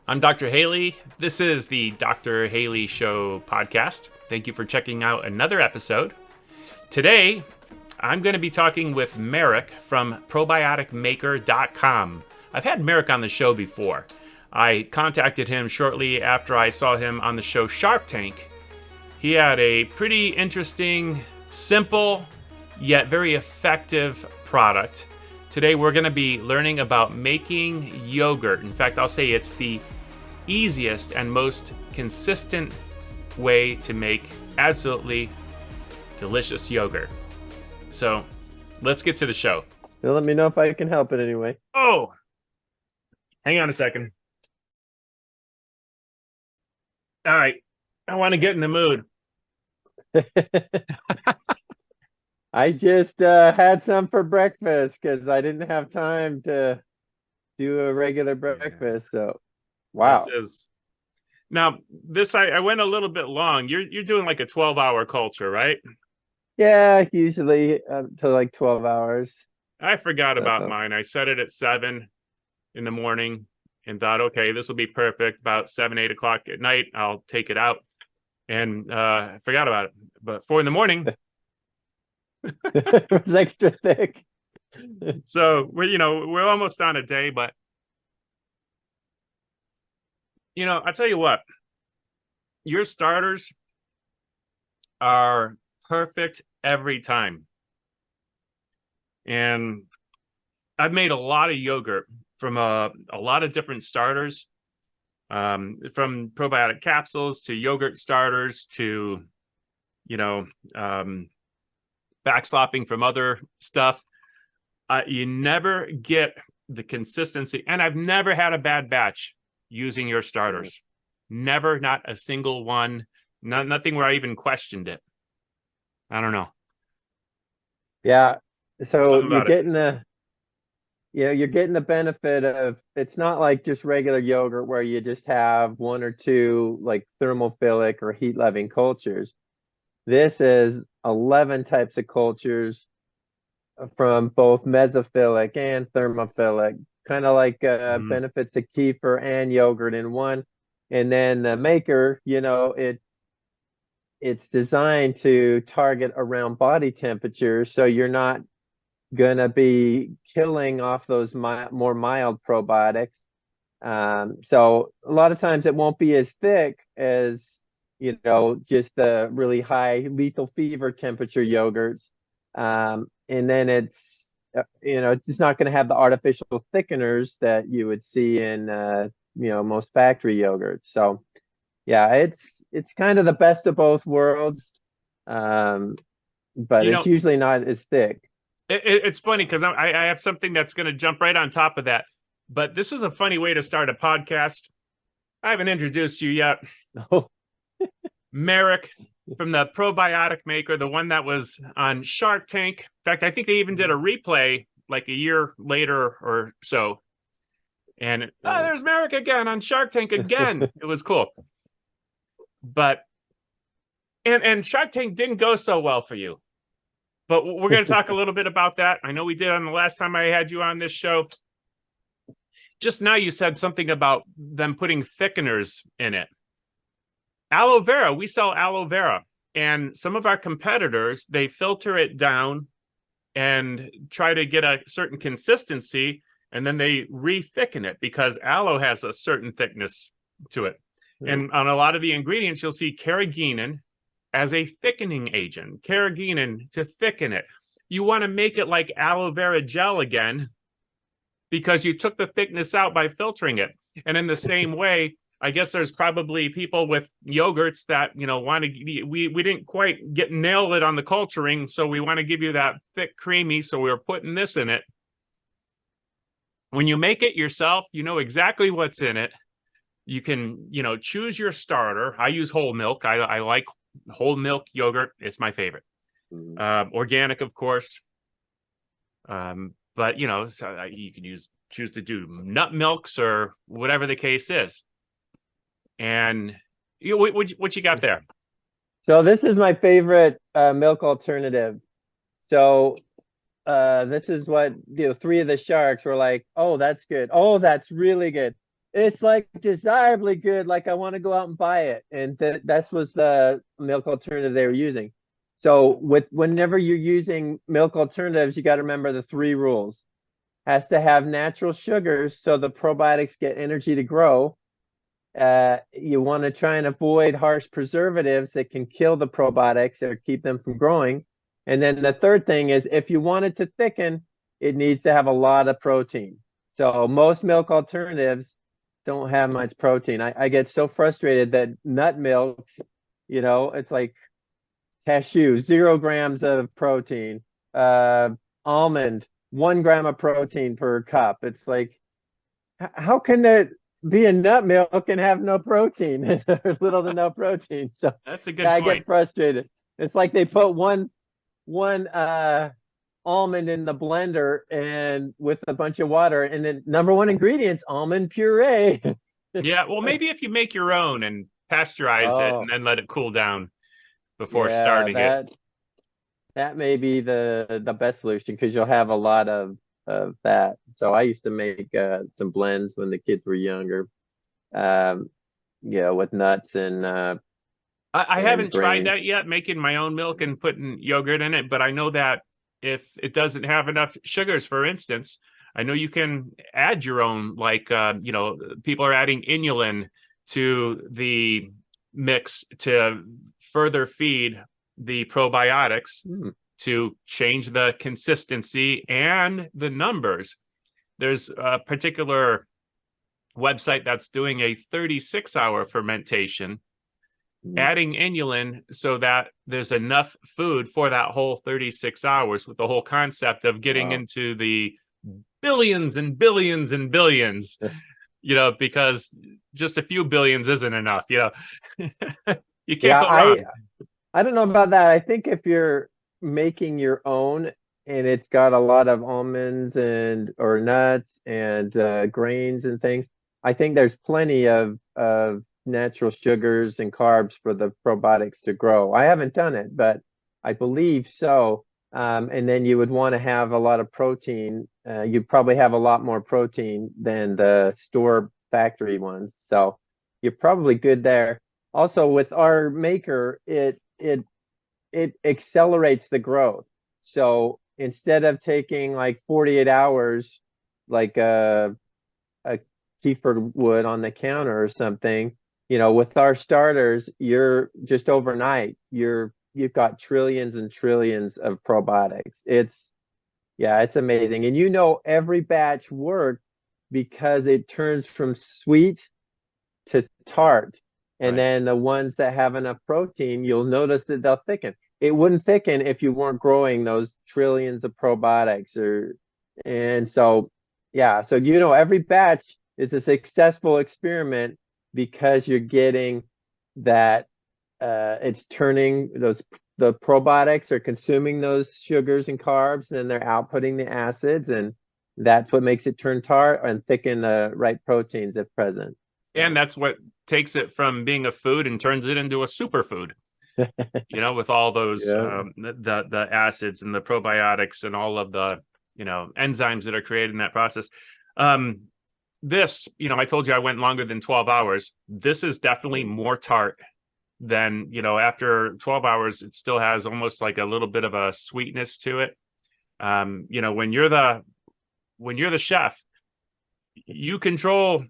I'm Dr. Haley. This is the Dr. Haley Show podcast. Thank you for checking out another episode. Today, I'm going to be talking with Merrick from probioticmaker.com. I've had Merrick on the show before. I contacted him shortly after I saw him on the show Shark Tank. He had a pretty interesting, simple, yet very effective product. Today we're going to be learning about making yogurt. In fact, I'll say it's the easiest and most consistent way to make absolutely delicious yogurt. So let's get to the show. You'll let me know if I can help it anyway. Oh, hang on a second. All right, I want to get in the mood. I just had some for breakfast because I didn't have time to do a regular breakfast. So, wow. I went a little bit long. You're doing like a 12-hour culture, right? Yeah, usually to like 12 hours. I forgot about mine. I set it at 7 in the morning and thought, okay, this will be perfect. About 7, 8 o'clock at night, I'll take it out. And I forgot about it. But 4 in the morning, it was extra thick. So we're almost on a day, but I'll tell you what, your starters are perfect every time. And I've made a lot of yogurt from a lot of different starters, from probiotic capsules to yogurt starters to, backslopping from other stuff. You never get the consistency. And I've never had a bad batch using your starters. Never, not a single one. Nothing where I even questioned it. I don't know. Yeah. So you're getting the benefit of, it's not like just regular yogurt where you just have one or two like thermophilic or heat loving cultures. This is 11 types of cultures from both mesophilic and thermophilic, kind of like benefits of kefir and yogurt in one. And then the maker, it's designed to target around body temperature, so you're not gonna be killing off those more mild probiotics. So a lot of times it won't be as thick as just the really high lethal fever temperature yogurts. And then it's it's not going to have the artificial thickeners that you would see in most factory yogurts. So yeah, it's kind of the best of both worlds, but it's usually not as thick. It's funny because I have something that's going to jump right on top of that, but this is a funny way to start a podcast. I haven't introduced you yet. Oh. Merrick from the Probiotic Maker, the one that was on Shark Tank. In fact, I think they even did a replay like a year later or so. And there's Merrick again on Shark Tank again. It was cool. But and Shark Tank didn't go so well for you. But we're going to talk a little bit about that. I know we did on the last time I had you on this show. Just now you said something about them putting thickeners in it. Aloe vera, we sell aloe vera, and some of our competitors, they filter it down and try to get a certain consistency, and then they re-thicken it because aloe has a certain thickness to it. And on a lot of the ingredients, you'll see carrageenan as a thickening agent, carrageenan to thicken it. You want to make it like aloe vera gel again because you took the thickness out by filtering it. And in the same way, I guess there's probably people with yogurts that, want to, we didn't quite nail it on the culturing. So we want to give you that thick, creamy. So we're putting this in it. When you make it yourself, you know exactly what's in it. You can, choose your starter. I use whole milk. I like whole milk yogurt. It's my favorite. Organic, of course. But, so you can choose to do nut milks or whatever the case is. And what you got there? So this is my favorite milk alternative. So this is what 3 of the sharks were like, oh, that's good. Oh, that's really good. it's like desirably good, like I want to go out and buy it. And that was the milk alternative they were using. So whenever you're using milk alternatives, you got to remember the three rules. Has to have natural sugars so the probiotics get energy to grow. You want to try and avoid harsh preservatives that can kill the probiotics or keep them from growing. And then the third thing is if you want it to thicken, it needs to have a lot of protein. So most milk alternatives don't have much protein. I get so frustrated that nut milks, it's like cashew, 0 grams of protein. Almond, 1 gram of protein per cup. It's like, how can there be a nut milk and have no protein or little to no protein? So That's a good yeah, I point. get frustrated. It's like they put one almond in the blender and with a bunch of water, and then number one ingredients, almond puree. Yeah, well, maybe if you make your own and pasteurize it and Oh, then let it cool down before yeah, starting it. that may be the best solution because you'll have a lot of that. So I used to make some blends when the kids were younger. Um, with nuts I and haven't tried grains. that yet, making my own milk and putting yogurt in it, but I know that if it doesn't have enough sugars, for instance, I know you can add your own, like, people are adding inulin to the mix to further feed the probiotics Hmm. to change the consistency and the numbers. There's a particular website that's doing a 36-hour fermentation, Hmm. adding inulin so that there's enough food for that whole 36 hours, with the whole concept of getting Wow. into the billions and billions and billions, because just a few billions isn't enough, you can't Yeah, go wrong. I don't know about that. I think if you're making your own and it's got a lot of almonds and or nuts and grains and things, I think there's plenty of natural sugars and carbs for the probiotics to grow. I haven't done it, but I believe so. And then you would want to have a lot of protein. You'd probably have a lot more protein than the store factory ones. So you're probably good there. Also, with our maker, it accelerates the growth. So instead of taking like 48 hours, like a kefir would on the counter or something, with our starters, you're just overnight, you've got trillions and trillions of probiotics. Yeah, it's amazing. And every batch worked because it turns from sweet to tart. And Right. then the ones that have enough protein, you'll notice that they'll thicken. It wouldn't thicken if you weren't growing those trillions of probiotics and so yeah, so every batch is a successful experiment because you're getting that it's turning the probiotics are consuming those sugars and carbs, and then they're outputting the acids, and that's what makes it turn tart and thicken the right proteins if present. And So that's what takes it from being a food and turns it into a superfood, with all those yeah. the acids and the probiotics and all of the enzymes that are created in that process. um this, I told you I went longer than 12 hours. This is definitely more tart than, after 12 hours it still has almost like a little bit of a sweetness to it. When you're the chef, you control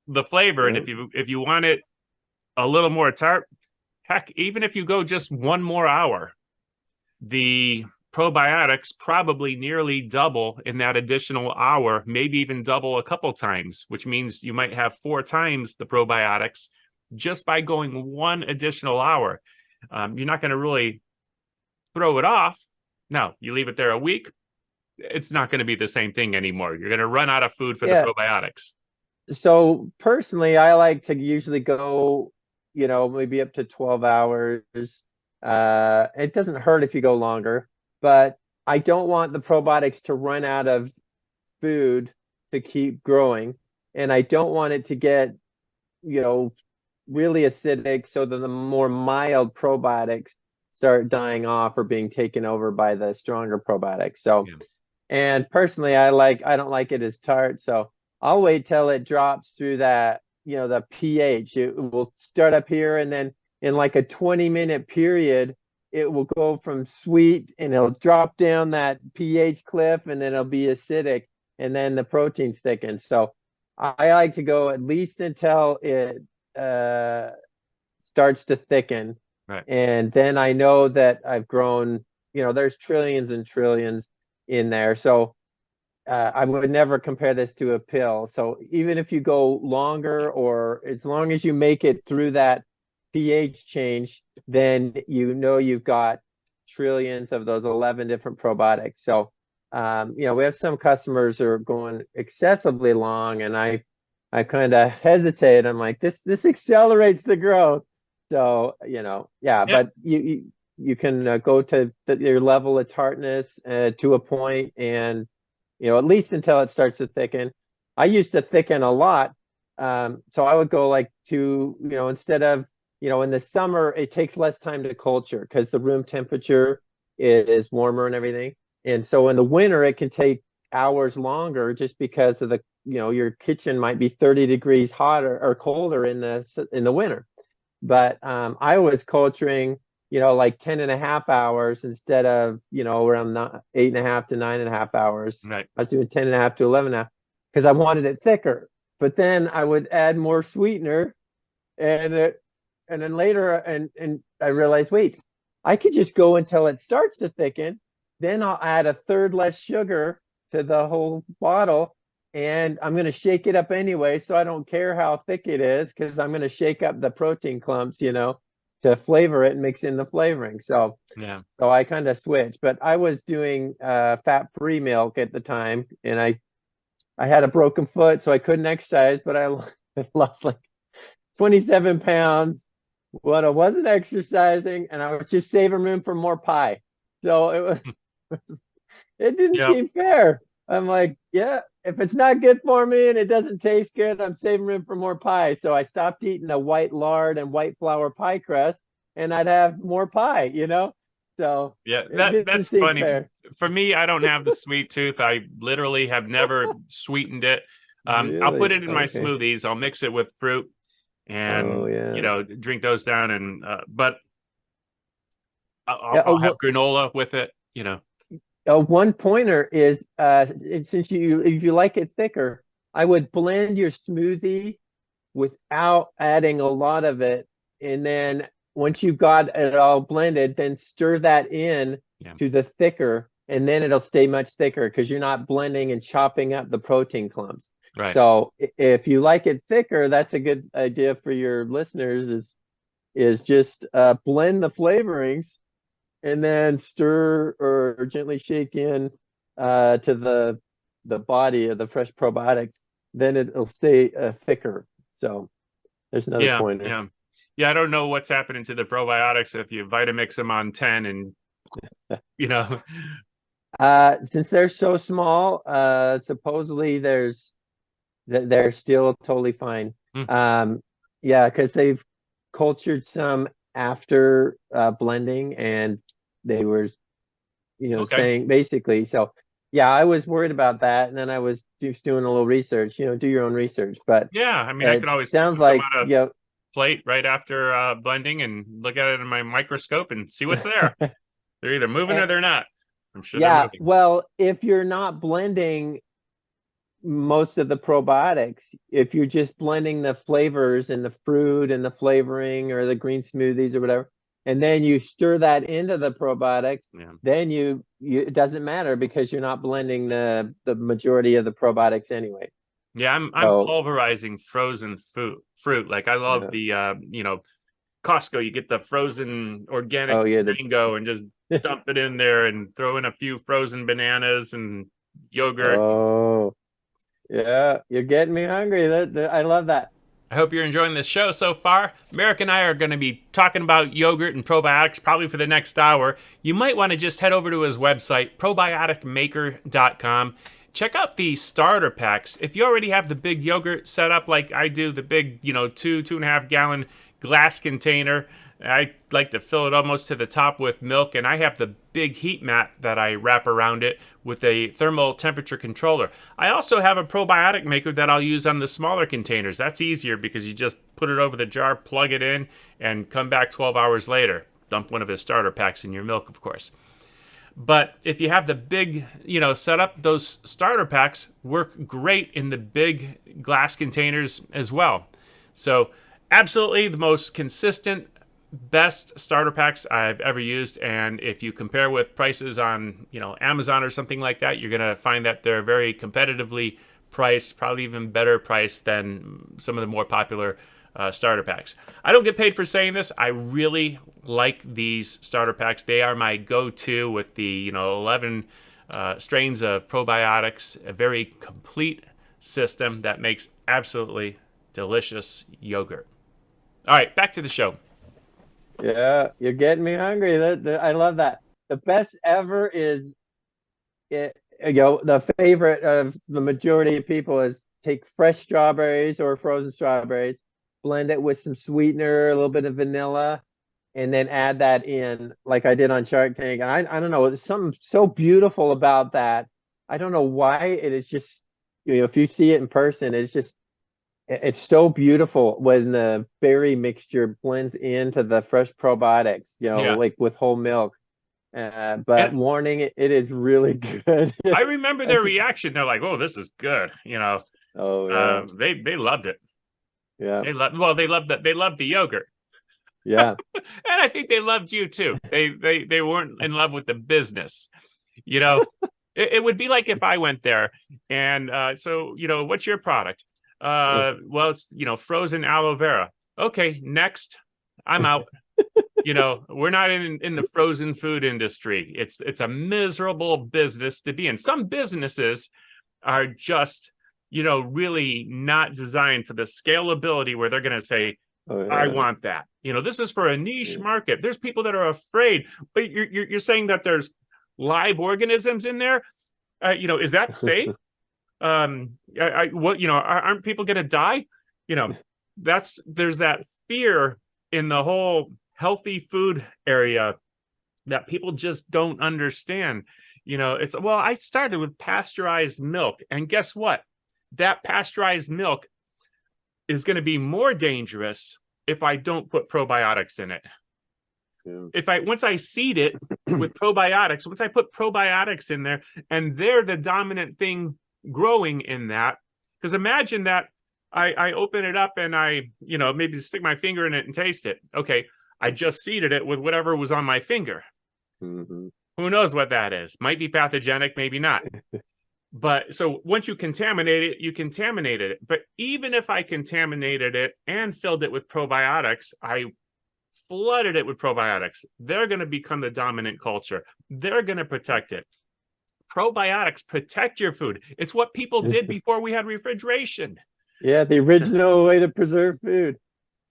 the flavor, and Yeah. if you want it a little more tart, heck, even if you go just one more hour, the probiotics probably nearly double in that additional hour, maybe even double a couple times, which means you might have 4 times the probiotics just by going one additional hour. You're not going to really throw it off. No, you leave it there a week, it's not going to be the same thing anymore. You're going to run out of food for the Yeah. probiotics. So personally, I like to usually go, maybe up to 12 hours. It doesn't hurt if you go longer, but I don't want the probiotics to run out of food to keep growing. And I don't want it to get, you know, really acidic so that the more mild probiotics start dying off or being taken over by the stronger probiotics. So, Yeah. and personally, I don't like it as tart. So I'll wait till it drops through that, the pH. It will start up here, and then in like a 20-minute period, it will go from sweet and it'll drop down that pH cliff, and then it'll be acidic, and then the proteins thicken. So I like to go at least until it starts to thicken. Right. And then I know that I've grown, there's trillions and trillions in there. So I would never compare this to a pill. So even if you go longer, or as long as you make it through that pH change, then you've got trillions of those 11 different probiotics. So we have some customers who are going excessively long, and I kind of hesitate. I'm like, this accelerates the growth. So yeah. But you can go to your level of tartness to a point, and at least until it starts to thicken. I used to thicken a lot. So I would go like to, instead of, in the summer, it takes less time to culture because the room temperature is warmer and everything. And so in the winter, it can take hours longer just because of your kitchen might be 30 degrees hotter or colder in the winter. But I was culturing, like 10.5 hours instead of, around 8.5 to 9.5 hours. Right. I was doing 10.5 to 11.5 because I wanted it thicker. But then I would add more sweetener, and then later, and I realized, wait, I could just go until it starts to thicken. Then I'll add a third less sugar to the whole bottle, and I'm going to shake it up anyway. So I don't care how thick it is, because I'm going to shake up the protein clumps, to flavor it and mix in the flavoring. So so I kind of switched. But I was doing fat-free milk at the time, and I had a broken foot, so I couldn't exercise, but I lost like 27 pounds when I wasn't exercising, and I was just saving room for more pie. So it didn't seem fair. I'm like, yeah, if it's not good for me and it doesn't taste good, I'm saving room for more pie. So I stopped eating the white lard and white flour pie crust, and I'd have more pie, So yeah, it that's seem funny. fair. For me, I don't have the sweet tooth. I literally have never sweetened it. I'll put Really? it in my Okay. smoothies. I'll mix it with fruit Oh and yeah. drink those down. And but Yeah, I'll have granola with it. a one pointer is since if you like it thicker, I would blend your smoothie without adding a lot of it, and then once you've got it all blended, then stir that in to the thicker, and then it'll stay much thicker because you're not blending and chopping up the protein clumps. Right. So if you like it thicker, that's a good idea for your listeners, is just blend the flavorings and then stir or gently shake in to the body of the fresh probiotics. Then it'll stay thicker. So there's another pointer. Yeah. I don't know what's happening to the probiotics if you Vitamix them on 10 and Since they're so small, supposedly they're still totally fine. Yeah, because they've cultured some after blending, and they were saying basically. So yeah, I was worried about that, and then I was just doing a little research. Do your own research. But yeah, I mean, I could always sounds put some like on a plate right after blending and look at it in my microscope and see what's there. They're either moving or they're not. I'm sure they're moving. Well, if you're not blending most of the probiotics, if you're just blending the flavors and the fruit and the flavoring or the green smoothies or whatever, and then you stir that into the probiotics, then it doesn't matter because you're not blending the majority of the probiotics anyway. Yeah, I'm pulverizing frozen fruit. Like I love the Costco, you get the frozen organic mango and just dump it in there and throw in a few frozen bananas and yogurt. Oh, yeah, you're getting me hungry. I love that. I hope you're enjoying this show so far. Merrick and I are going to be talking about yogurt and probiotics probably for the next hour. You might want to just head over to his website, probioticmaker.com. Check out the starter packs. If you already have the big yogurt set up like I do, the big, 2.5 gallon glass container, I like to fill it almost to the top with milk, and I have the big heat mat that I wrap around it with a thermal temperature controller. I also have a probiotic maker that I'll use on the smaller containers. That's easier because you just put it over the jar, plug it in, and come back 12 hours later. Dump one of his starter packs in your milk, of course. But if you have the big, setup, those starter packs work great in the big glass containers as well. So, absolutely the most consistent, best starter packs I've ever used. And if you compare with prices on, Amazon or something like that, you're going to find that they're very competitively priced, probably even better priced than some of the more popular starter packs. I don't get paid for saying this. I really like these starter packs. They are my go-to with the 11 strains of probiotics. A very complete system that makes absolutely delicious yogurt. All right, back to the show. Yeah, you're getting me hungry. I love that. The best ever is the favorite of the majority of people is take fresh strawberries or frozen strawberries, blend it with some sweetener, a little bit of vanilla, and then add that in like I did on Shark Tank. And I don't know, there's something so beautiful about that. I don't know why it is just, if you see it in person, it's so beautiful when the berry mixture blends into the fresh probiotics, Yeah. like with whole milk. But And warning, it is really good. I remember their That's reaction. They're like, "Oh, this is good." oh yeah, They loved it. yeah, They loved the yogurt. yeah. And I think they loved you too. They weren't in love with the business. You know, it would be like if I went there and so what's your product? Well, it's frozen aloe vera. Okay, next. I'm out. We're not in the frozen food industry. It's a miserable business to be in. Some businesses are just really not designed for the scalability where they're going to say, Oh I yeah, want that. This is for a niche yeah. market. There's people that are afraid, but you're saying that there's live organisms in there. Is that safe? Aren't people going to die? You know, there's that fear in the whole healthy food area that people just don't understand. It's well, I started with pasteurized milk, and guess what? That pasteurized milk is going to be more dangerous if I don't put probiotics in it. Yeah. If I once I seed it with probiotics, once I put probiotics in there, and they're the dominant thing growing in that, because imagine that I open it up and I maybe stick my finger in it and taste it. Okay, I just seeded it with whatever was on my finger. Mm-hmm. Who knows what that is? Might be pathogenic, maybe not. But so once you contaminate it, you contaminated it. But even if I contaminated it and filled it with probiotics, I flooded it with probiotics. They're going to become the dominant culture. They're going to protect it. Probiotics protect your food. It's what people did before we had refrigeration. Yeah, the original way to preserve food.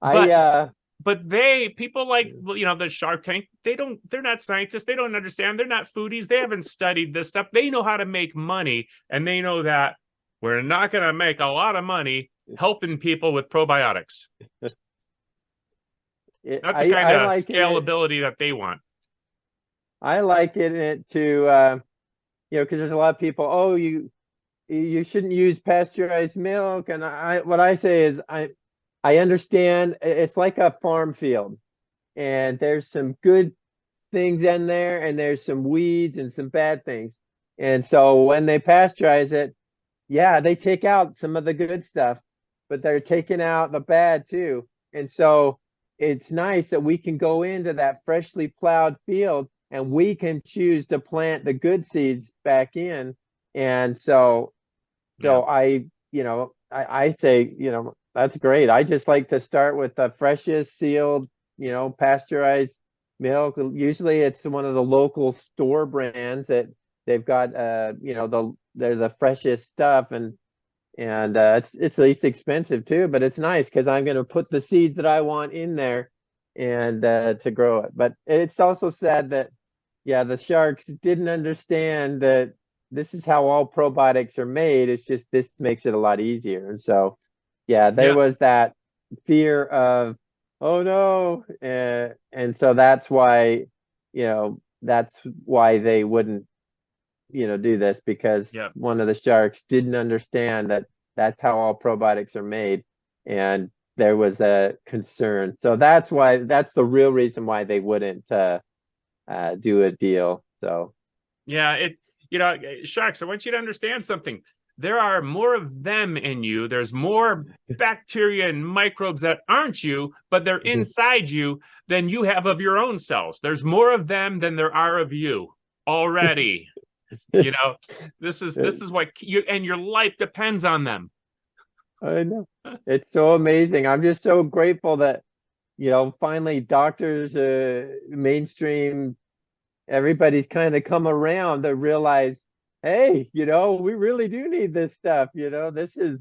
I But people like the Shark Tank, they're not scientists, they don't understand, they're not foodies, they haven't studied this stuff. They know how to make money, and they know that we're not going to make a lot of money helping people with probiotics. Not the kind I of like it. scalability that they want. I like it to because there's a lot of people, oh, you shouldn't use pasteurized milk. And what I say is I understand it's like a farm field, and there's some good things in there and there's some weeds and some bad things. And so when they pasteurize it, yeah, they take out some of the good stuff, but they're taking out the bad too. And so it's nice that we can go into that freshly plowed field and we can choose to plant the good seeds back in. And Yeah. I say, that's great. I just like to start with the freshest sealed, pasteurized milk. Usually it's one of the local store brands that they've got, they're the freshest stuff, and it's least expensive too, but it's nice because I'm going to put the seeds that I want in there and to grow it. But it's also sad that, yeah, the sharks didn't understand that this is how all probiotics are made. It's just this makes it a lot easier. And so, yeah, there Yeah. was that fear of oh no. And so that's why, that's why they wouldn't, do this, because Yeah. one of the sharks didn't understand that that's how all probiotics are made. And there was a concern. So that's the real reason why they wouldn't do a deal. So, Yeah, sharks, I want you to understand something. There are more of them in you. There's more bacteria and microbes that aren't you, but they're inside you than you have of your own cells. There's more of them than there are of you already. You know, this is what you and your life depends on them. I know. It's so amazing. I'm just so grateful that, finally doctors, mainstream, everybody's kind of come around to realize, hey, we really do need this stuff. This is,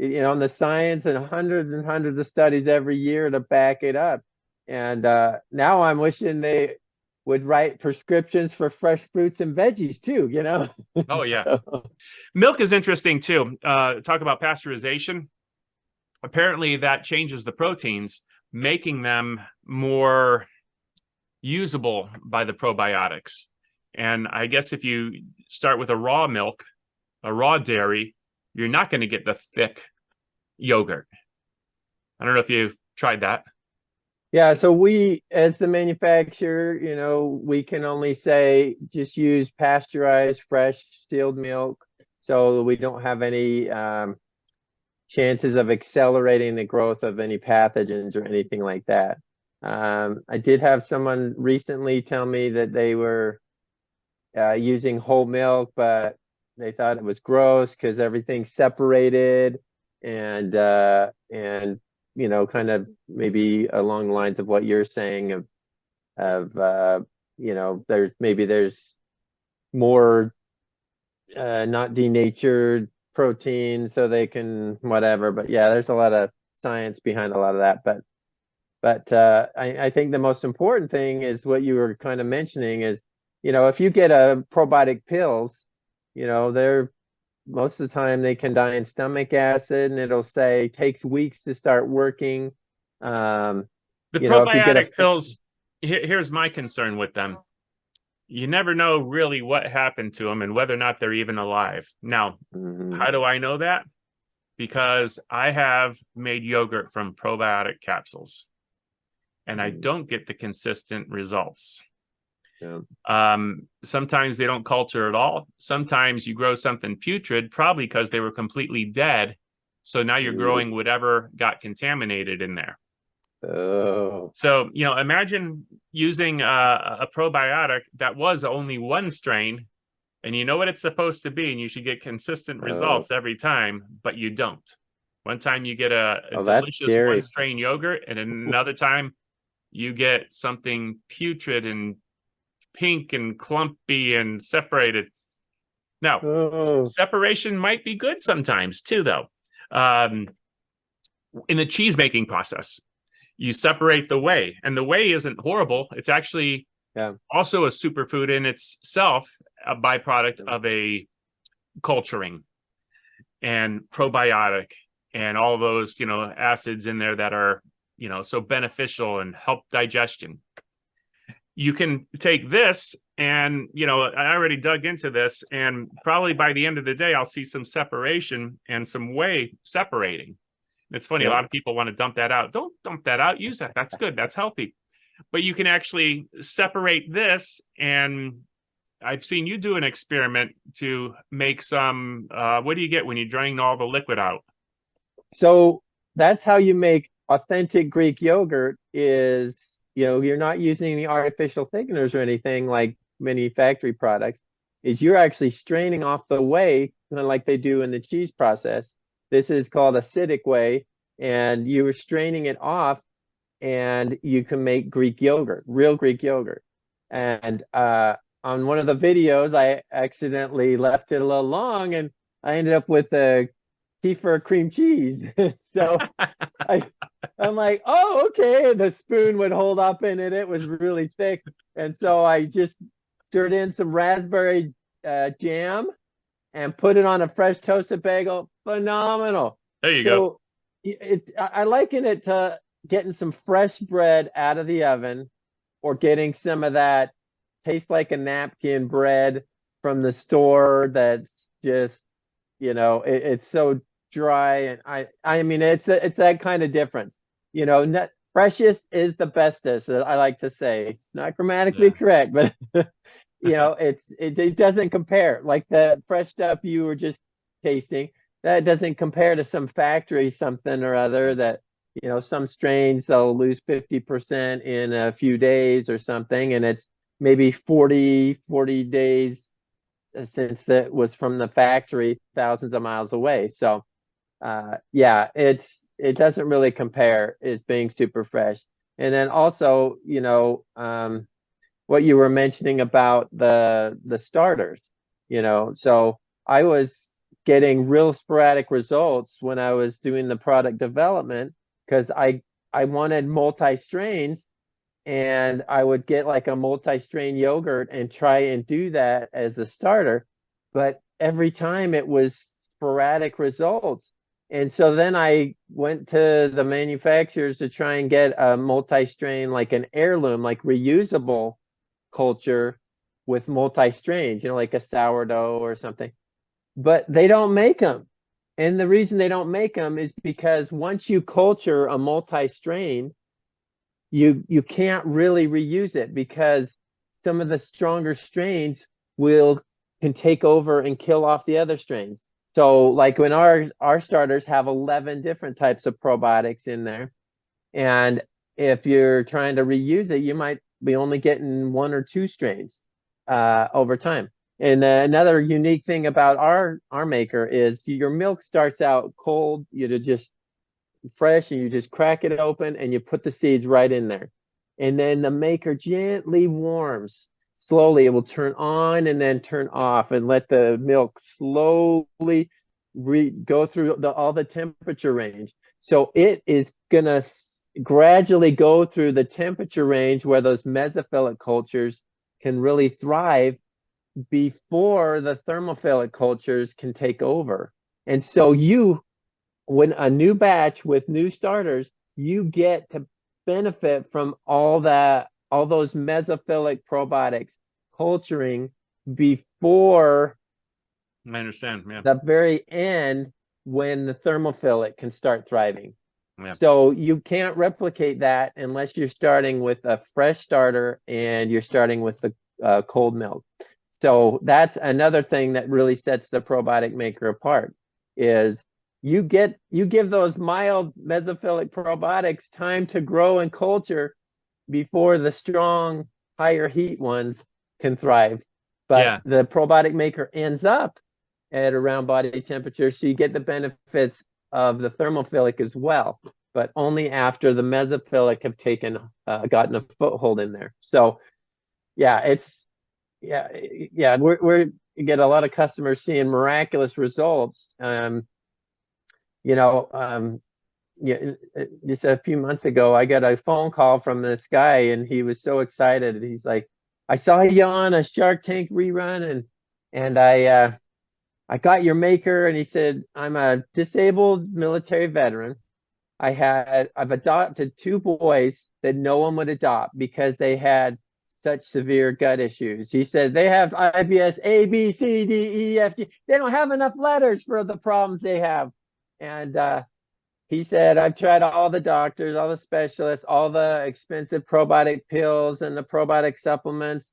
and the science and hundreds of studies every year to back it up. And now I'm wishing they would write prescriptions for fresh fruits and veggies too. Oh yeah. So, Milk is interesting too. Talk about pasteurization. Apparently that changes the proteins, making them more usable by the probiotics. And I guess if you start with a raw milk, a raw dairy, you're not going to get the thick yogurt. I don't know if you tried that. yeah, so we, as the manufacturer, we can only say just use pasteurized, fresh, sealed milk, so we don't have any chances of accelerating the growth of any pathogens or anything like that. I did have someone recently tell me that they were using whole milk, but they thought it was gross because everything's separated, and kind of maybe along the lines of what you're saying of there's more not denatured protein so they can whatever. But yeah, there's a lot of science behind a lot of that. But I think the most important thing is what you were kind of mentioning is, if you get a probiotic pills, they're most of the time they can die in stomach acid, and it'll say takes weeks to start working. The If you get probiotic pills, here's my concern with them. You never know really what happened to them and whether or not they're even alive. Now, how do I know that? Because I have made yogurt from probiotic capsules and I don't get the consistent results. Yeah. Sometimes they don't culture at all. Sometimes you grow something putrid, probably because they were completely dead. So now you're growing whatever got contaminated in there. Oh. So, imagine using a probiotic that was only one strain and you know what it's supposed to be and you should get consistent results every time, but you don't. One time you get a delicious one strain yogurt and another time you get something putrid and pink and clumpy and separated. Now, separation might be good sometimes too, though. In the cheese making process, you separate the whey, and the whey isn't horrible. It's actually also a superfood in itself, a byproduct of a culturing and probiotic and all those, acids in there that are, so beneficial and help digestion. You can take this and, I already dug into this, and probably by the end of the day, I'll see some separation and some whey separating. It's funny, a lot of people want to dump that out. Don't dump that out. Use that. That's good. That's healthy. But you can actually separate this, and I've seen you do an experiment to make some, what do you get when you drain all the liquid out? So that's how you make authentic Greek yogurt is, you're not using any artificial thickeners or anything like many factory products, is you're actually straining off the whey, kind of like they do in the cheese process. This is called acidic whey, and you were straining it off, and you can make Greek yogurt, real Greek yogurt. And on one of the videos, I accidentally left it a little long, and I ended up with a kefir cream cheese. So I'm like, oh, okay. The spoon would hold up in it. It was really thick. And so I just stirred in some raspberry jam and put it on a fresh toasted bagel. Phenomenal. There you go. I liken it to, getting some fresh bread out of the oven, or getting some of that tastes like a napkin bread from the store that's just, it's so dry. And I mean, it's that kind of difference. Freshest is the bestest, I like to say. It's not grammatically Yeah. correct, but it doesn't compare. Like the fresh stuff you were just tasting, that doesn't compare to some factory something or other that, some strains they'll lose 50% in a few days or something, and it's maybe 40 days since that was from the factory thousands of miles away. So yeah, it doesn't really compare as being super fresh. And then also, what you were mentioning about the starters, so I was getting real sporadic results when I was doing the product development, because I wanted multi-strains, and I would get like a multi-strain yogurt and try and do that as a starter, but every time it was sporadic results. And so then I went to the manufacturers to try and get a multi-strain, like an heirloom, like reusable culture with multi-strains, like a sourdough or something. But they don't make them. And the reason they don't make them is because once you culture a multi-strain, you can't really reuse it, because some of the stronger strains can take over and kill off the other strains. So like when our starters have 11 different types of probiotics in there, and if you're trying to reuse it, you might be only getting one or two strains over time. And another unique thing about our maker is your milk starts out cold, just fresh, and you just crack it open and you put the seeds right in there. And then the maker gently warms. Slowly, it will turn on and then turn off, and let the milk slowly go through all the temperature range. So it is going to gradually go through the temperature range where those mesophilic cultures can really thrive before the thermophilic cultures can take over. And so when a new batch with new starters, you get to benefit from all those mesophilic probiotics culturing before I understand. Yeah. the very end, when the thermophilic can start thriving. Yeah. So you can't replicate that unless you're starting with a fresh starter and you're starting with the cold milk. So that's another thing that really sets the probiotic maker apart, is you give those mild mesophilic probiotics time to grow and culture before the strong, higher heat ones can thrive. But Yeah. the probiotic maker ends up at around body temperature, so you get the benefits of the thermophilic as well, but only after the mesophilic have gotten a foothold in there. So yeah, we get a lot of customers seeing miraculous results. Yeah, just a few months ago, I got a phone call from this guy, and he was so excited. He's like, "I saw you on a Shark Tank rerun, and I got your maker." And he said, "I'm a disabled military veteran. I've adopted two boys that no one would adopt because they had such severe gut issues." He said they have IBS A, B, C, D, E, F, G. They don't have enough letters for the problems they have. And he said, "I've tried all the doctors, all the specialists, all the expensive probiotic pills and the probiotic supplements."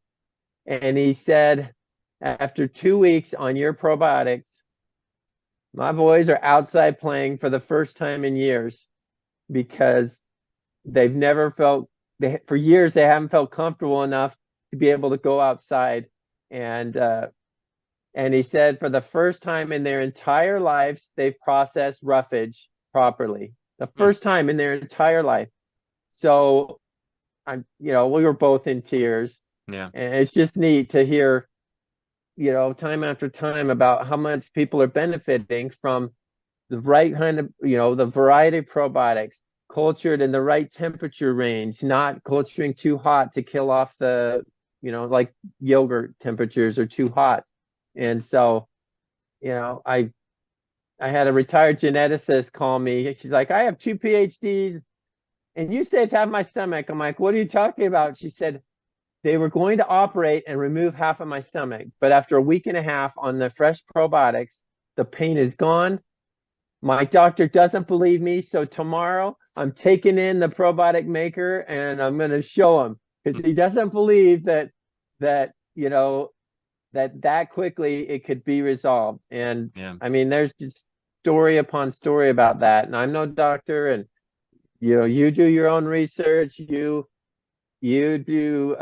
And he said, "After 2 weeks on your probiotics, my boys are outside playing for the first time in years, because they've never felt, for years, they haven't felt comfortable enough to be able to go outside." And he said for the first time in their entire lives, they've processed roughage properly. The first time in their entire life. So we were both in tears. Yeah. And it's just neat to hear, time after time about how much people are benefiting from the right kind of, the variety of probiotics cultured in the right temperature range, not culturing too hot to kill off like yogurt temperatures are too hot. And so, I had a retired geneticist call me. She's like, "I have 2 PhDs and you said to have my stomach. I'm like, what are you talking about? She said, they were going to operate and remove half of my stomach, but after a week and a half on the fresh probiotics, the pain is gone. My doctor doesn't believe me, so tomorrow I'm taking in the probiotic maker and I'm going to show him, because he doesn't believe that that quickly it could be resolved. And Yeah. I mean, there's just story upon story about that. And I'm no doctor, and you do your own research, you do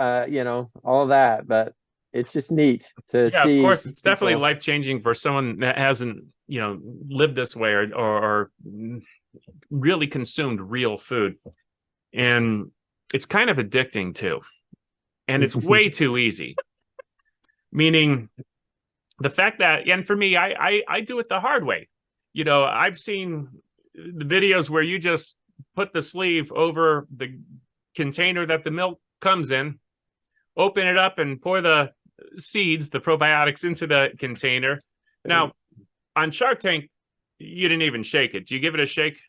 all that, but it's just neat to Yeah, of see course, it's definitely people. life-changing for someone that hasn't, lived this way or really consumed real food. And it's kind of addicting too. And it's way too easy. Meaning the fact that, and for me, I do it the hard way. I've seen the videos where you just put the sleeve over the container that the milk comes in, open it up, and pour the seeds, the probiotics, into the container. Now, on Shark Tank, you didn't even shake it. Do you give it a shake?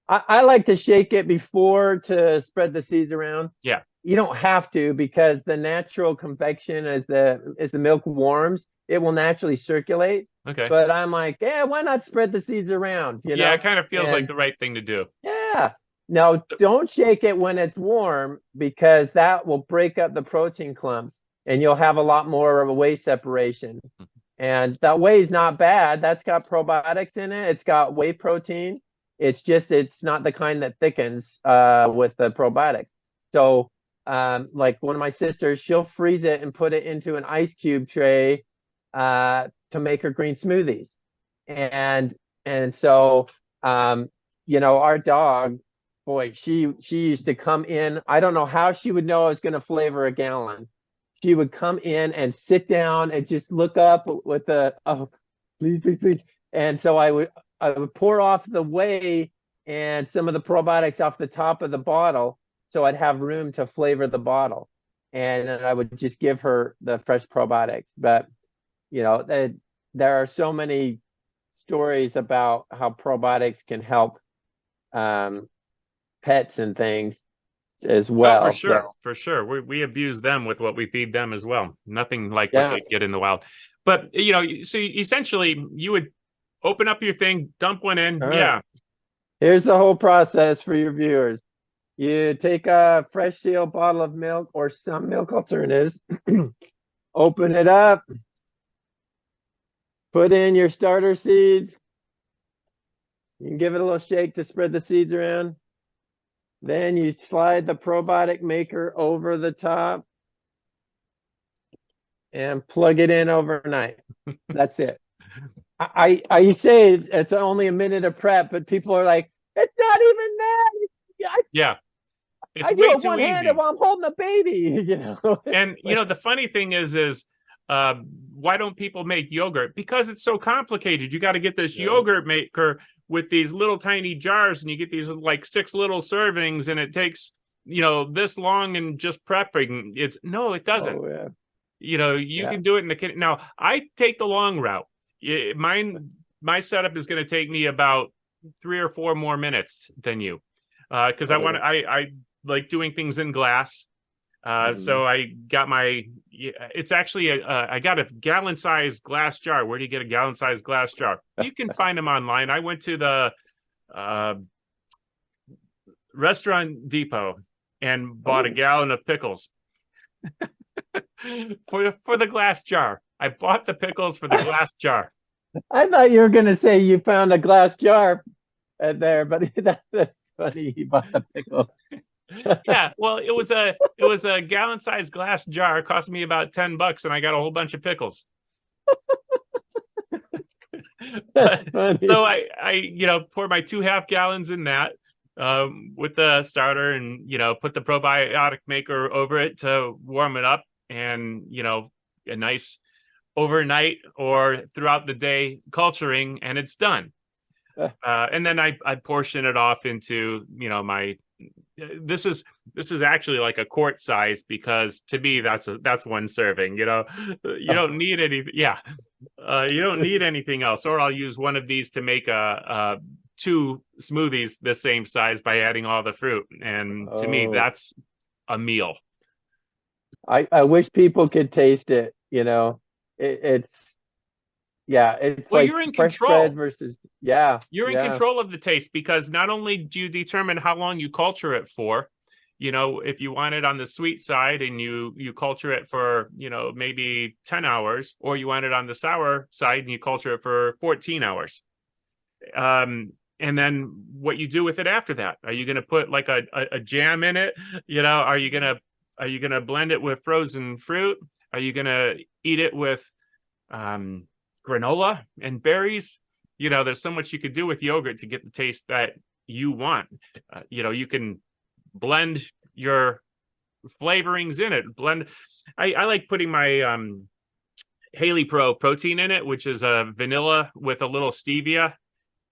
I like to shake it before to spread the seeds around. Yeah. You don't have to, because the natural convection, as the milk warms, it will naturally circulate. Okay. But I'm like, yeah, why not spread the seeds around? Yeah, it kind of feels like And the right thing to do. yeah. Now, don't shake it when it's warm, because that will break up the protein clumps and you'll have a lot more of a whey separation. And that whey is not bad. That's got probiotics in it. It's got whey protein. It's not the kind that thickens with the probiotics. So like one of my sisters, she'll freeze it and put it into an ice cube tray to make her green smoothies. And so our dog, boy, she used to come in. I don't know how she would know I was going to flavor a gallon. She would come in and sit down and just look up with oh, please, please, please. And so I would pour off the whey and some of the probiotics off the top of the bottle, so I'd have room to flavor the bottle. And then I would just give her the fresh probiotics. But there are so many stories about how probiotics can help pets and things as well. Oh, for sure. So, for sure. We abuse them with what we feed them as well. Nothing like what they get in the wild. But, so essentially you would open up your thing, dump one in. All yeah. Right. Here's the whole process for your viewers. You take a fresh sealed bottle of milk or some milk alternatives, open it up, put in your starter seeds. You can give it a little shake to spread the seeds around. Then you slide the probiotic maker over the top and plug it in overnight. That's it. I say it's only a minute of prep, but people are like, it's not even that. Yeah. It's I way do it too one-handed easy while I'm holding a baby, And the funny thing is why don't people make yogurt? Because it's so complicated. You got to get this yogurt maker with these little tiny jars, and you get these like 6 little servings, and it takes this long, and just prepping. It doesn't. Oh, yeah. You can do it in the kitchen. Now I take the long route. My setup is going to take me about 3 or 4 more minutes than you, because I like doing things in glass. So I got it's actually I got a gallon-sized glass jar. Where do you get a gallon-sized glass jar? You can find them online. I went to the Restaurant Depot and bought a gallon of pickles for the glass jar. I bought the pickles for the glass jar. I thought you were going to say you found a glass jar there, but that's funny. You bought the pickles. Yeah, well, it was a gallon-sized glass jar. It cost me about $10, and I got a whole bunch of pickles. So I pour my 2 half gallons in that with the starter, and put the probiotic maker over it to warm it up, and a nice overnight or throughout the day culturing, and it's done. And then I portion it off into my. This is actually like a quart size, because to me that's one serving. You don't need any. Yeah, you don't need anything else. Or I'll use one of these to make a two smoothies the same size by adding all the fruit. And to me, that's a meal. I wish people could taste it, you know. It's it's Well, like you're in fresh bread control. versus You're in control of the taste, because not only do you determine how long you culture it for, you know, if you want it on the sweet side and you culture it for, you know, maybe 10 hours, or you want it on the sour side and you culture it for 14 hours. And then what you do with it after that? Are you going to put like a jam in it? You know, are you going to blend it with frozen fruit? Are you going to eat it with granola and berries? You know, there's so much you could do with yogurt to get the taste that you want. You know, you can blend your flavorings in it. I like putting my Haley Pro protein in it, which is a vanilla with a little stevia,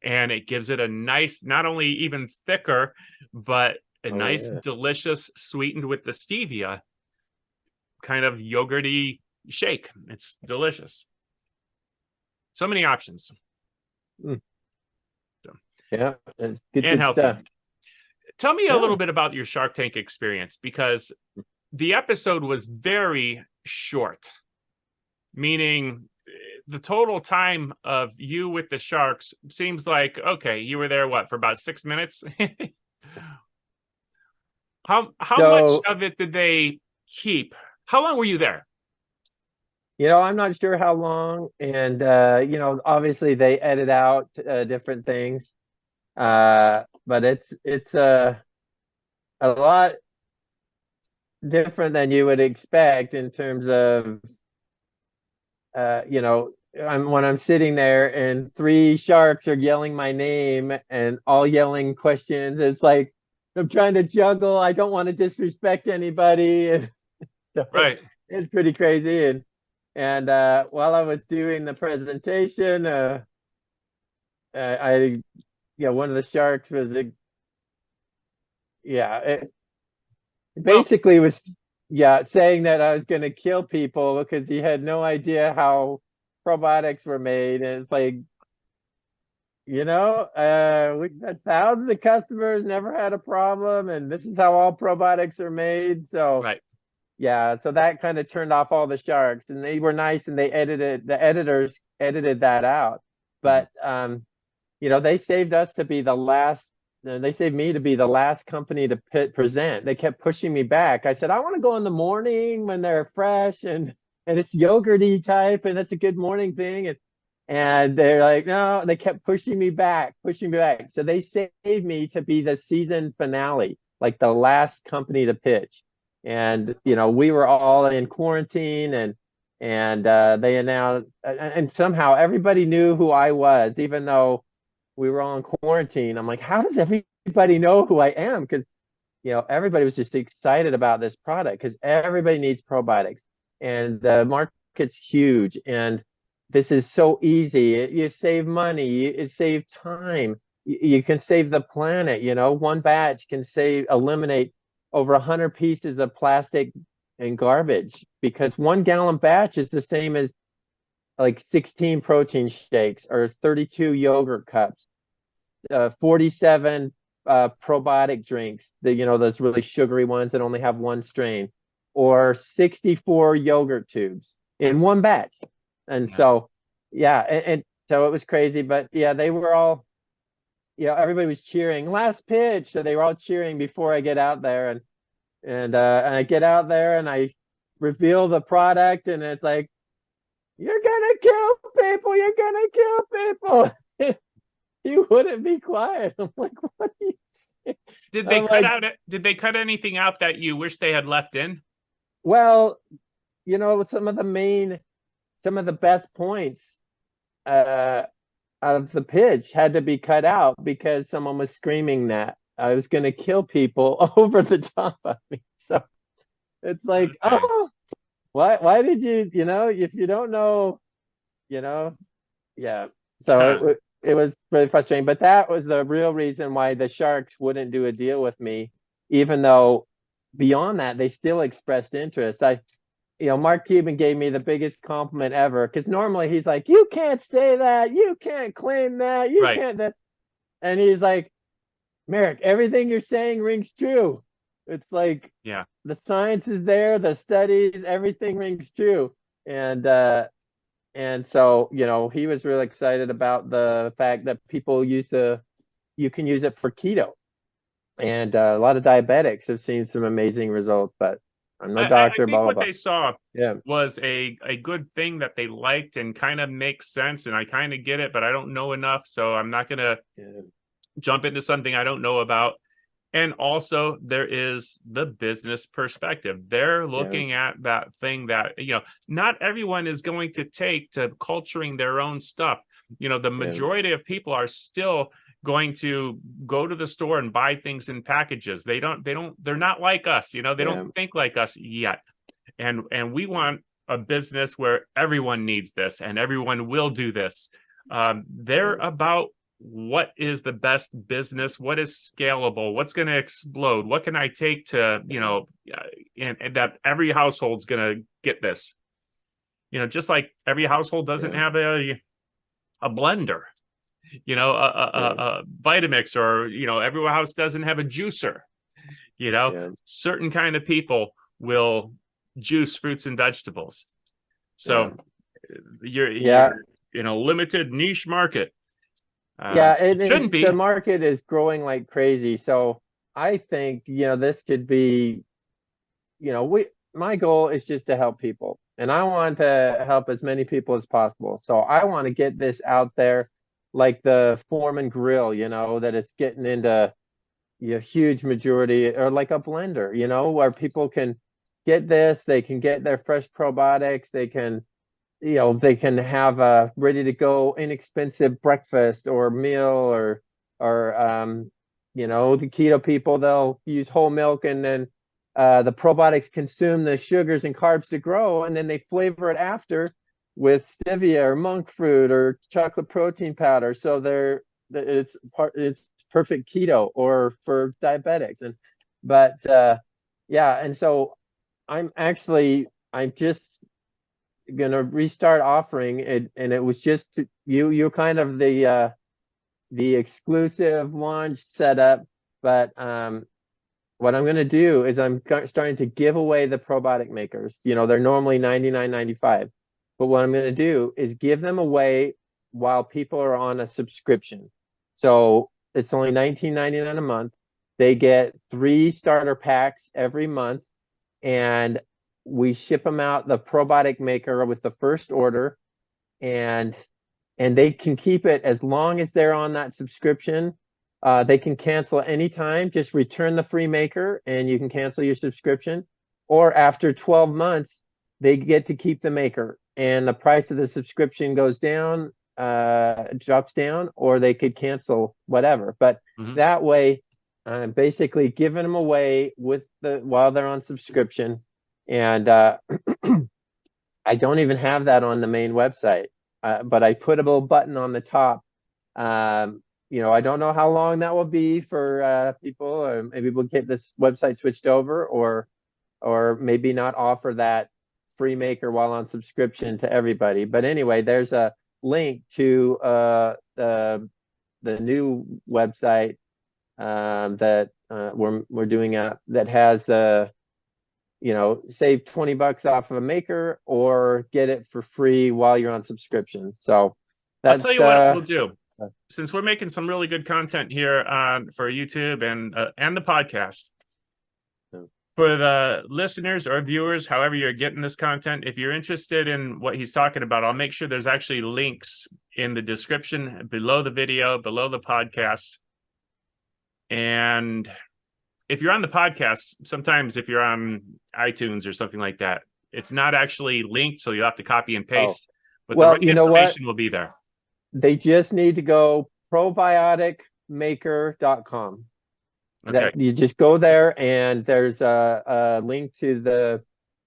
and it gives it a nice, not only even thicker, but a nice, delicious, sweetened with the stevia kind of yogurty shake. It's delicious. So many options. Yeah, it's good, and good healthy stuff. Tell me a little bit about your Shark Tank experience, because the episode was very short, meaning the total time of you with the sharks seems like, okay, you were there, what, for about 6 minutes? How much of it did they keep? How long were you there? You know, I'm not sure how long, and you know, obviously they edit out different things, but it's a lot different than you would expect in terms of you know, when I'm sitting there and three sharks are yelling my name and all yelling questions. It's like I'm trying to juggle. I don't want to disrespect anybody, and so Right. it's pretty crazy. And while I was doing the presentation, I one of the sharks was it basically was saying that I was going to kill people because he had no idea how probiotics were made. And it's like, you know, we've had thousands of customers, never had a problem, and this is how all probiotics are made. So so that kind of turned off all the sharks, and they were nice, and the editors edited that out. But you know, they saved us to be the last. They saved me to be the last company to present. They kept pushing me back. I said, I want to go in the morning when they're fresh and it's yogurty type, and that's a good morning thing. And they're like, no, they kept pushing me back. So they saved me to be the season finale, like the last company to pitch. And you know, we were all in quarantine, and they announced, and somehow everybody knew who I was, even though we were all in quarantine. I'm like, how does everybody know who I am? Because you know, everybody was just excited about this product because everybody needs probiotics, and the market's huge, and this is so easy. You save money, it save time, you can save the planet. You know, one batch can eliminate over 100 pieces of plastic and garbage, because 1 gallon batch is the same as like 16 protein shakes or 32 yogurt cups, 47 probiotic drinks, you know, those really sugary ones that only have one strain, or 64 yogurt tubes in one batch. And so and so it was crazy. But yeah, they were all, you know, everybody was cheering last pitch, so they were all cheering before I get out there. And I get out there and I reveal the product, and it's like, you're gonna kill people, he wouldn't be quiet. I'm like, what are you saying? Did they cut anything out that you wish they had left in? Well, you know, some of the best points of the pitch had to be cut out because someone was screaming that I was going to kill people over the top of me. So it's like, oh, why did you, you know, if you don't know, you know, So it was really frustrating, but that was the real reason why the Sharks wouldn't do a deal with me, even though beyond that, they still expressed interest. You know, Mark Cuban gave me the biggest compliment ever, because normally he's like, you can't say that, you can't claim that, you can't that. And he's like, Merrick, everything you're saying rings true. It's like Yeah. the science is there, the studies, everything rings true. And so, he was really excited about the fact that you can use it for keto. And a lot of diabetics have seen some amazing results, but I'm no I doctor, blah, think blah, what blah. they saw Yeah. was a good thing that they liked and kind of makes sense, and I kind of get it, but I don't know enough, so I'm not gonna Yeah. jump into something I don't know about. And also, there is the business perspective. They're Yeah. looking at that thing that, not everyone is going to take to culturing their own stuff. The Yeah. majority of people are still going to go to the store and buy things in packages. They're not like us, they Yeah. don't think like us yet. And we want a business where everyone needs this and everyone will do this. They're about what is the best business, what is scalable, what's going to explode, what can I take to, and that every household's going to get this. Just like every household doesn't Yeah. have a blender, a Vitamix, or every house doesn't have a juicer. Yeah. Certain kind of people will juice fruits and vegetables. So you're Yeah. in a limited niche market. Yeah, and Shouldn't the be. market is growing like crazy. So I think, this could be, my goal is just to help people. And I want to help as many people as possible. So I want to get this out there like the Foreman grill, that it's getting into huge majority, or like a blender, where people can get this, they can get their fresh probiotics, they can have a ready to go inexpensive breakfast or meal, or the keto people, they'll use whole milk, and then the probiotics consume the sugars and carbs to grow, and then they flavor it after with stevia or monk fruit or chocolate protein powder. So it's perfect keto or for diabetics. But yeah, and so I'm just gonna restart offering it, and it was just you're kind of the exclusive launch setup. But what I'm gonna do is I'm starting to give away the probiotic makers. They're normally $99.95, but what I'm gonna do is give them away while people are on a subscription. So it's only $19.99 a month. They get 3 starter packs every month, and we ship them out the Probiotic Maker with the first order, and they can keep it as long as they're on that subscription. They can cancel at any time. Just return the free maker and you can cancel your subscription. Or after 12 months, they get to keep the maker, and the price of the subscription goes down, drops down, or they could cancel whatever. But that way, I'm basically giving them away while they're on subscription. And I don't even have that on the main website, but I put a little button on the top. I don't know how long that will be for people, or maybe we'll get this website switched over, or maybe not offer that free maker while on subscription to everybody. But anyway, there's a link to the new website that we're doing that has save $20 off of a maker or get it for free while you're on subscription. So I'll tell that's you what we'll do. Since we're making some really good content here for YouTube and the podcast, for the listeners or viewers, however you're getting this content, if you're interested in what he's talking about, I'll make sure there's actually links in the description below the video, below the podcast. And if you're on the podcast, sometimes if you're on iTunes or something like that, it's not actually linked, so you'll have to copy and paste. But the right information will be there. They just need to go probioticmaker.com. Okay. That you just go there, and there's a link to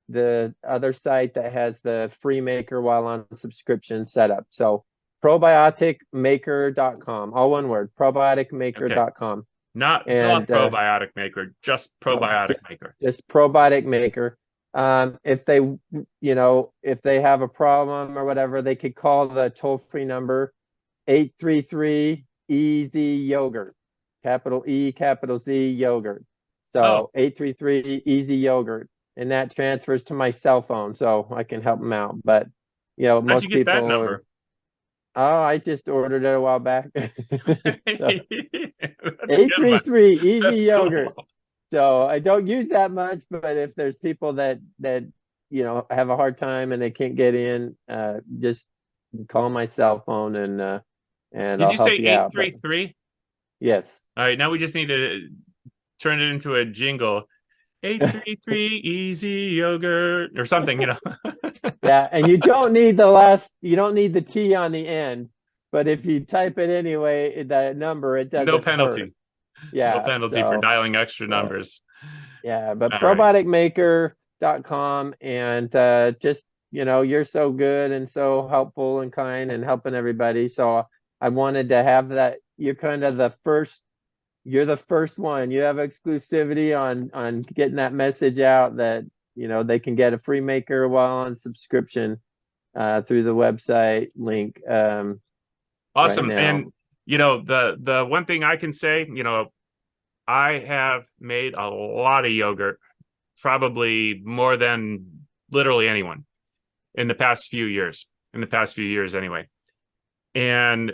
the other site that has the free maker while on subscription setup. So probioticmaker.com, all one word, probioticmaker.com. Okay. Not the Probiotic Maker, just Probiotic Maker. Just Probiotic Maker. If they have a problem or whatever, they could call the toll-free number 833 Easy Yogurt, capital E, capital Z Yogurt. So Oh, 833 Easy Yogurt, and that transfers to my cell phone, so I can help them out. But how'd you most get that people. number? Oh, I just ordered it a while back. So That's a good one. 833 Easy That's Yogurt. cool. So I don't use that much, but if there's people that have a hard time and they can't get in, just call my cell phone and Did I'll you say help you out. But 833? yes. All right, now we just need to turn it into a jingle. 833 easy yogurt or something, Yeah, and you don't need the T on the end, but if you type it anyway, that number, it No doesn't hurt. penalty. No Yeah. penalty for So dialing extra yeah. numbers. Yeah, but All right. probioticmaker.com, and just you're so good and so helpful and kind and helping everybody. So I wanted to have that. You're the first one. You have exclusivity on getting that message out that they can get a free maker while on subscription through the website link right Awesome. now. And the one thing I can say, I have made a lot of yogurt, probably more than literally anyone in the past few years, anyway. And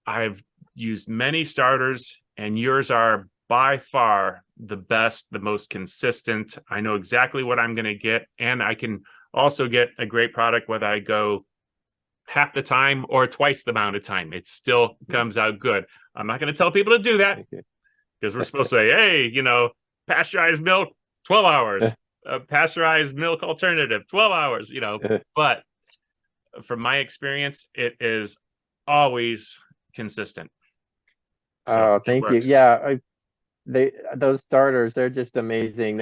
I've used many starters, and yours are by far the best, the most consistent. I know exactly what I'm going to get, and I can also get a great product whether I go half the time or twice the amount of time. It still comes out good. I'm not going to tell people to do that because we're supposed to say, hey, pasteurized milk, 12 hours, pasteurized milk alternative, 12 hours, but from my experience, it is always consistent. So Oh, thank you. Yeah, those starters, they're just amazing.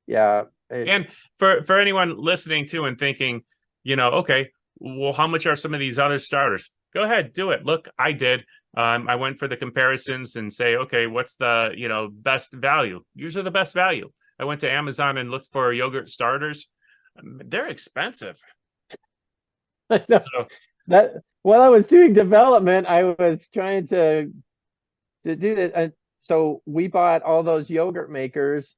Yeah. And for anyone listening to and thinking, okay, well, how much are some of these other starters? Go ahead, do it. Look, I did. I went for the comparisons and say, okay, what's the best value? Usually the best value. I went to Amazon and looked for yogurt starters. They're expensive. I know. So, That while I was doing development, I was trying to do that. And so we bought all those yogurt makers,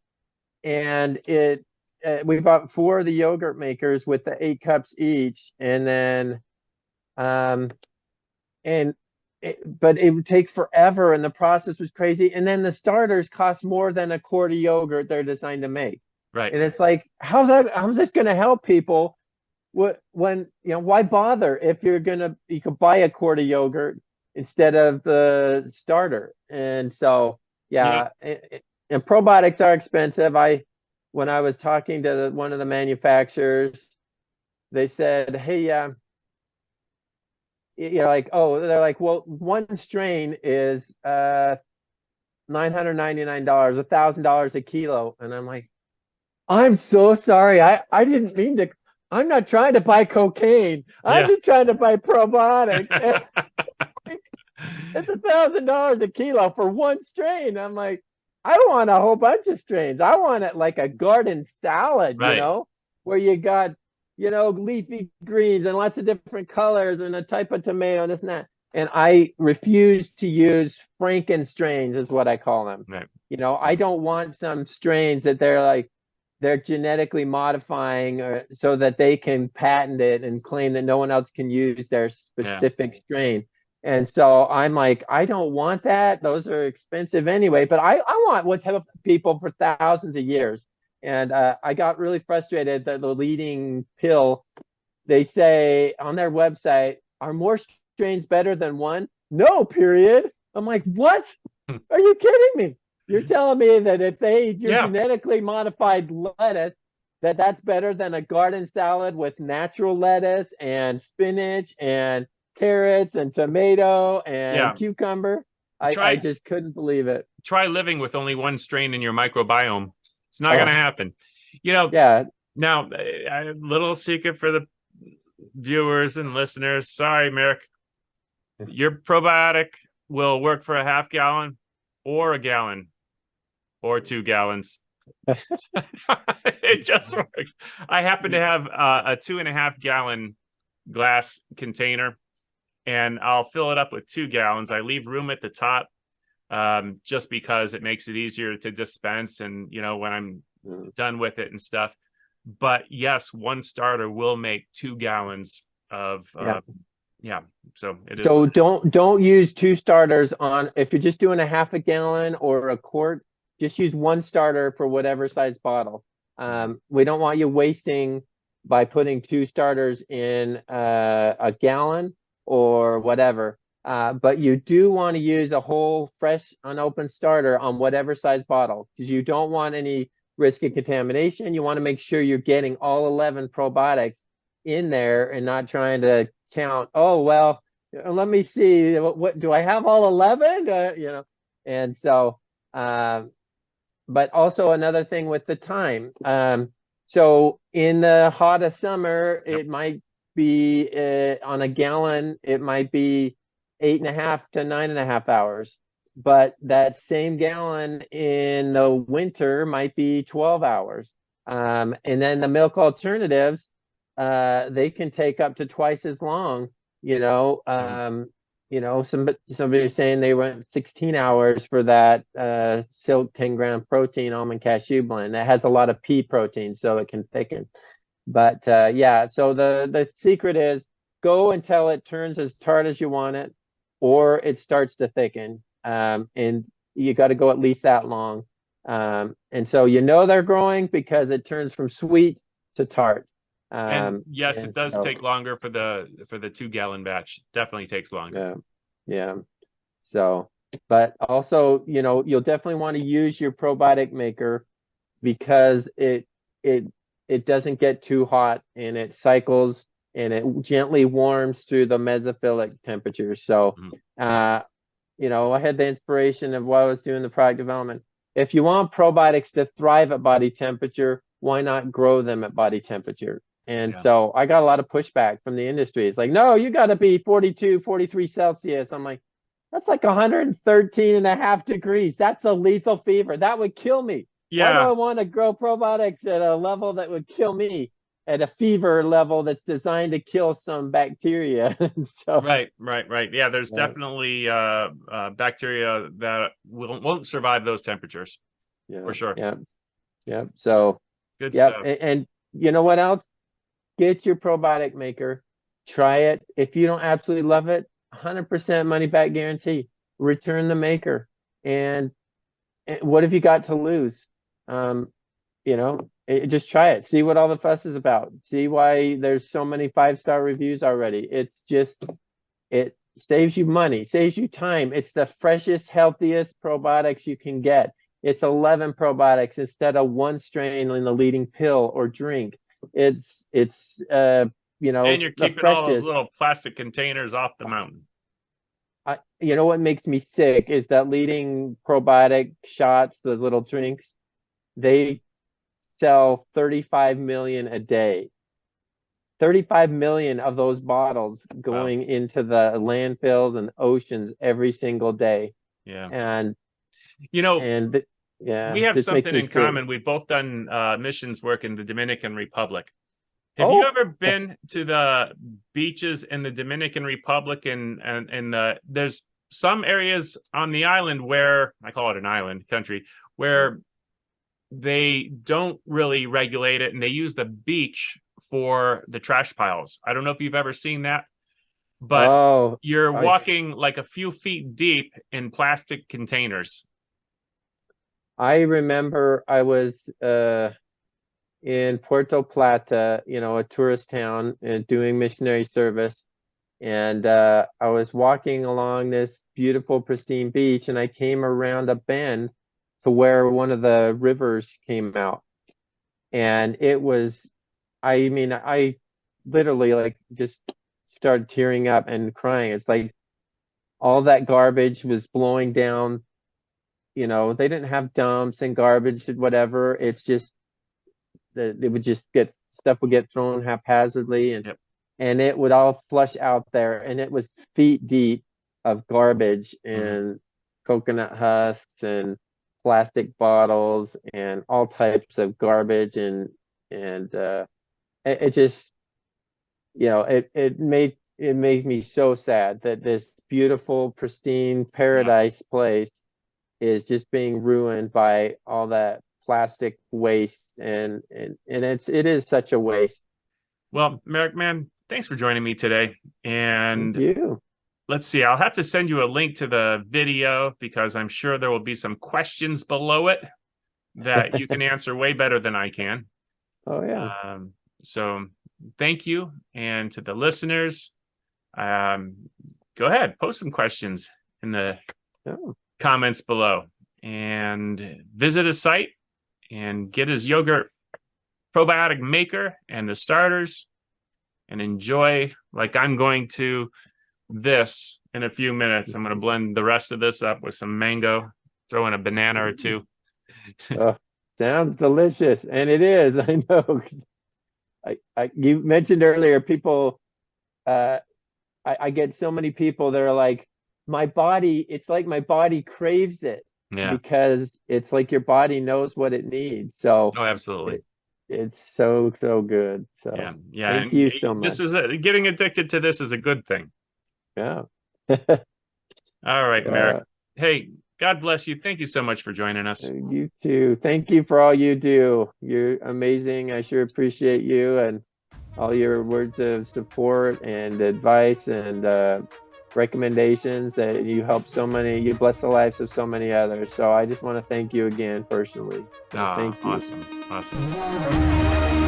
and we bought 4 of the yogurt makers with the 8 cups each, and then and but it would take forever, and the process was crazy. And then the starters cost more than a quart of yogurt they're designed to make. right. And it's like, how's this going to help people? Why bother if you could buy a quart of yogurt instead of the starter? And so, yeah. And probiotics are expensive. When I was talking to one of the manufacturers, they said, hey, they're like, well, one strain is $999, $1,000 a kilo. And I'm like, I'm so sorry. I didn't mean to. I'm not trying to buy cocaine. I'm just trying to buy probiotics. It's $1,000 a kilo for one strain. I'm like, I want a whole bunch of strains. I want it like a garden salad, Right. where you got, leafy greens and lots of different colors and a type of tomato and this and that. And I refuse to use Franken strains, is what I call them. Right. I don't want some strains that they're genetically modifying so that they can patent it and claim that no one else can use their specific strain. And so I'm like, I don't want that. Those are expensive anyway, but I want what's helped people for thousands of years. And I got really frustrated that the leading pill, they say on their website, are more strains better than one? No, period. I'm like, what? Are you kidding me? You're telling me that if your genetically modified lettuce, that's better than a garden salad with natural lettuce and spinach and carrots and tomato and cucumber? I just couldn't believe it. Try living with only one strain in your microbiome. It's not going to happen. Yeah. Now, a little secret for the viewers and listeners. Sorry, Merrick. Your probiotic will work for a half gallon or a gallon or 2 gallons. It just works. I happen to have a 2.5 gallon glass container, and I'll fill it up with 2 gallons. I leave room at the top, just because it makes it easier to dispense, and when I'm done with it and stuff. But yes, 1 starter will make 2 gallons of yeah. So it is. So don't use 2 starters on, if you're just doing a half a gallon or a quart, just use 1 starter for whatever size bottle. We don't want you wasting by putting 2 starters in a gallon or whatever. But you do want to use a whole fresh unopened starter on whatever size bottle, because you don't want any risk of contamination. You want to make sure you're getting all 11 probiotics in there and not trying to count, oh, well, let me see, what do I have, all 11? And so, but also another thing with the time. So in the hottest summer, it might be on a gallon, it might be 8.5 to 9.5 hours. But that same gallon in the winter might be 12 hours. And then the milk alternatives, they can take up to twice as long. Somebody was saying they went 16 hours for that silk 10-gram protein almond cashew blend. That has a lot of pea protein, so it can thicken. But yeah, so the secret is go until it turns as tart as you want it, or it starts to thicken. And you got to go at least that long. And so they're growing because it turns from sweet to tart. And yes, it does so, take longer for the 2-gallon batch. Definitely takes longer. Yeah. So, but also, you'll definitely want to use your probiotic maker, because it doesn't get too hot, and it cycles and it gently warms through the mesophilic temperatures. So, I had the inspiration of while I was doing the product development. If you want probiotics to thrive at body temperature, why not grow them at body temperature? And so I got a lot of pushback from the industry. It's like, no, you got to be 42, 43 Celsius. I'm like, that's like 113.5 degrees. That's a lethal fever. That would kill me. Why do I want to grow probiotics at a level that would kill me, at a fever level that's designed to kill some bacteria? So, right. Yeah, there's definitely bacteria that won't survive those temperatures, for sure. Yeah. So, good stuff. And you know what else? Get your probiotic maker, try it. If you don't absolutely love it, 100% money back guarantee. Return the maker. And what have you got to lose? Just try it. See what all the fuss is about. See why there's so many 5-star reviews already. It's just, it saves you money, saves you time. It's the freshest, healthiest probiotics you can get. It's 11 probiotics instead of 1 strain in the leading pill or drink. It's and you're keeping all those little plastic containers off the mountain. What makes me sick is that leading probiotic shots, those little drinks, they sell 35 million a day. 35 million of those bottles going into the landfills and oceans every single day. And we have something in common. We've both done missions work in the Dominican Republic. Have you ever been to the beaches in the Dominican Republic? And there's some areas on the island where, I call it an island country, where they don't really regulate it, and they use the beach for the trash piles. I don't know if you've ever seen that, but you're walking like a few feet deep in plastic containers. I remember I was in Puerto Plata, a tourist town, and doing missionary service. And I was walking along this beautiful, pristine beach, and I came around a bend to where one of the rivers came out. And it was, I literally just started tearing up and crying. It's like all that garbage was blowing down. They didn't have dumps and garbage and whatever. It's just that it would just stuff would get thrown haphazardly, and it would all flush out there, and it was feet deep of garbage and coconut husks and plastic bottles and all types of garbage, and it just it made it makes me so sad that this beautiful, pristine paradise place is just being ruined by all that plastic waste, and it is such a waste. Well, Merrick, man, thanks for joining me today. Thank And you. let's see, I'll have to send you a link to the video because I'm sure there will be some questions below it that you can answer way better than I can. Oh yeah. So thank you. And to the listeners, go ahead, post some questions in the comments below and visit his site and get his yogurt probiotic maker and the starters and enjoy, like I'm going to, this in a few minutes. I'm going to blend the rest of this up with some mango, throw in a banana or two. Oh, sounds delicious, and it is. I know. 'Cause you mentioned earlier, people. I get so many people that are like, my body. It's like my body craves it because it's like your body knows what it needs. So oh, absolutely. It's so good. So yeah. thank you so much. This is getting addicted to this is a good thing. Yeah. All right, Merrick. Hey, God bless you. Thank you so much for joining us. You too. Thank you for all you do. You're amazing. I sure appreciate you and all your words of support and advice and recommendations that you help so many. You bless the lives of so many others. So I just want to thank you again personally. So thank you. Awesome.